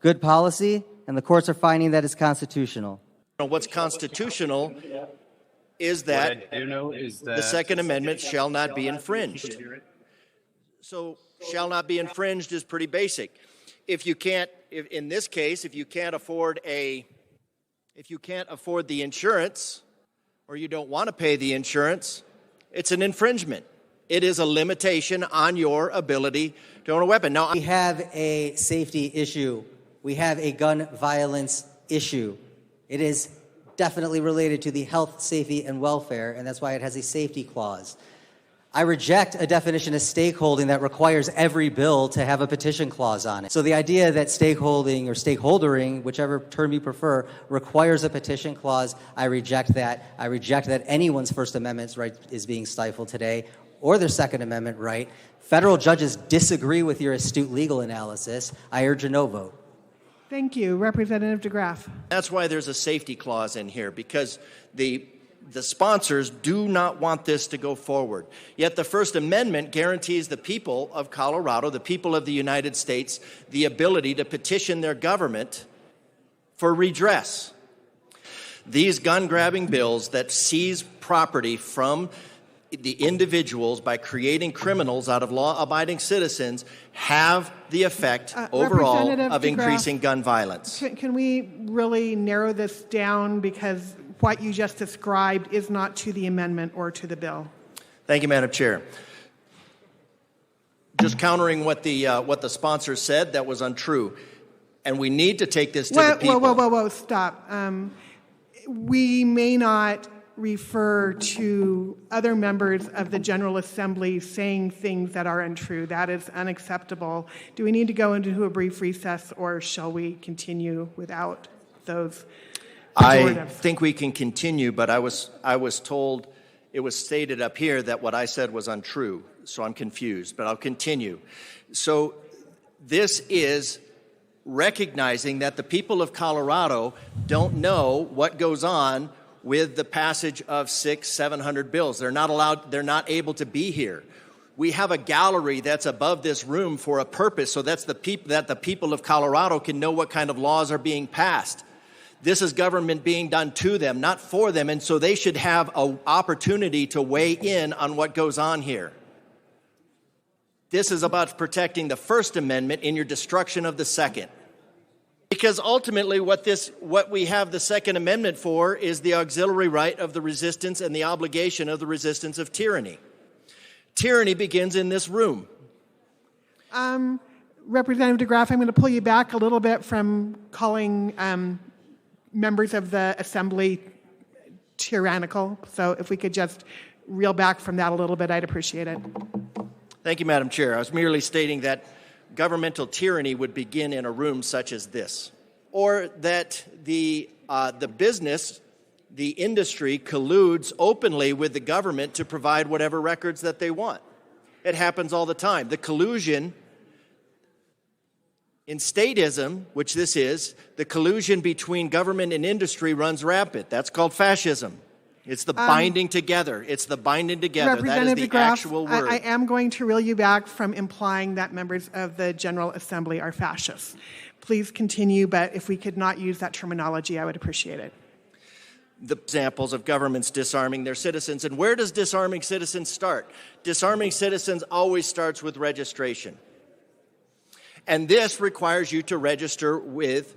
good policy, and the courts are finding that it's constitutional. What's constitutional is that the Second Amendment shall not be infringed. So shall not be infringed is pretty basic. In this case, if you can't afford the insurance, or you don't want to pay the insurance, it's an infringement. It is a limitation on your ability to own a weapon. Now, we have a safety issue. We have a gun violence issue. It is definitely related to the health, safety, and welfare, and that's why it has a safety clause. I reject a definition of stakeholding that requires every bill to have a petition clause on it. So the idea that stakeholding or stakeholdering, whichever term you prefer, requires a petition clause, I reject that. I reject that anyone's First Amendment right is being stifled today, or their Second Amendment right. Federal judges disagree with your astute legal analysis. I urge a no vote. Thank you. Representative DeGraaf. That's why there's a safety clause in here, because the sponsors do not want this to go forward. Yet the First Amendment guarantees the people of Colorado, the people of the United States, the ability to petition their government for redress. These gun-grabbing bills that seize property from the individuals by creating criminals out of law-abiding citizens have the effect overall of increasing gun violence. Can we really narrow this down, because what you just described is not to the amendment or to the bill? Thank you, Madam Chair. Just countering what the sponsor said, that was untrue. And we need to take this to the people. Whoa, stop. We may not refer to other members of the General Assembly saying things that are untrue. That is unacceptable. Do we need to go into a brief recess, or shall we continue without those I think we can continue, but I was told, it was stated up here that what I said was untrue, so I'm confused, but I'll continue. So this is recognizing that the people of Colorado don't know what goes on with the passage of 600-700 bills. They're not able to be here. We have a gallery that's above this room for a purpose, so that the people of Colorado can know what kind of laws are being passed. This is government being done to them, not for them, and so they should have an opportunity to weigh in on what goes on here. This is about protecting the First Amendment in your destruction of the Second. Because ultimately what we have the Second Amendment for is the auxiliary right of the resistance and the obligation of the resistance of tyranny. Tyranny begins in this room. Representative DeGraaf, I'm going to pull you back a little bit from calling members of the Assembly tyrannical. So if we could just reel back from that a little bit, I'd appreciate it. Thank you, Madam Chair. I was merely stating that governmental tyranny would begin in a room such as this, or that the business, the industry, colludes openly with the government to provide whatever records that they want. It happens all the time. The collusion in statism, which this is, the collusion between government and industry runs rampant. That's called fascism. It's the binding together. It's the binding together. That is the DeGraaf, actual word. I am going to reel you back from implying that members of the General Assembly are fascists. Please continue, but if we could not use that terminology, I would appreciate it. The examples of governments disarming their citizens. And where does disarming citizens start? Disarming citizens always starts with registration. And this requires you to register with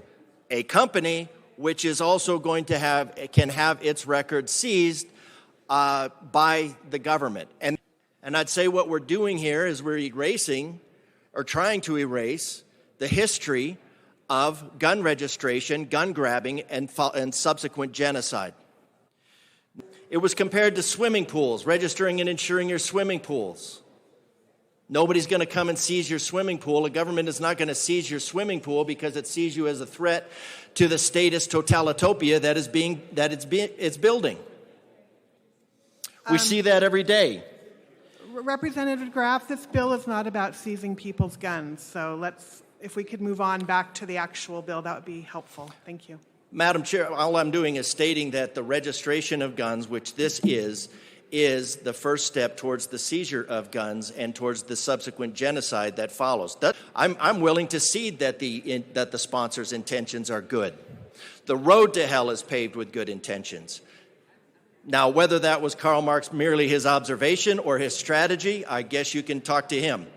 a company which is also going to can have its records seized by the government. And I'd say what we're doing here is we're erasing, or trying to erase, the history of gun registration, gun grabbing, and subsequent genocide. It was compared to swimming pools, registering and insuring your swimming pools. Nobody's going to come and seize your swimming pool. The government is not going to seize your swimming pool because it sees you as a threat to the statist totalitopia that it's building. We see that every day. Representative DeGraaf, this bill is not about seizing people's guns. So if we could move on back to the actual bill, that would be helpful. Thank you. Madam Chair, all I'm doing is stating that the registration of guns, which this is is the first step towards the seizure of guns and towards the subsequent genocide that follows. I'm willing to cede that the sponsor's intentions are good. The road to hell is paved with good intentions. Now, whether that was Karl Marx merely his observation or his strategy, I guess you can talk to him.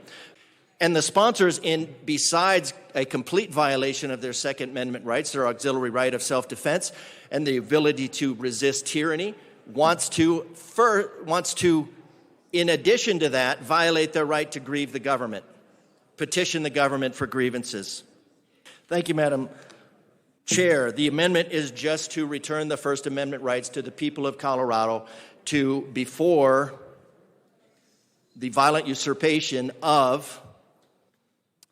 And the sponsors, besides a complete violation of their Second Amendment rights, their auxiliary right of self-defense, and the ability to resist tyranny, wants to, in addition to that, violate their right to grieve the government, petition the government for grievances. Thank you, Madam Chair. The amendment is just to return the First Amendment rights to the people of Colorado before the violent usurpation of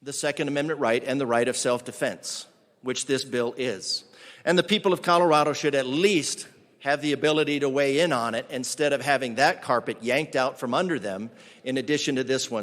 the Second Amendment right and the right of self-defense, which this bill is. And the people of Colorado should at least have the ability to weigh in on it instead of having that carpet yanked out from under them in addition to this one.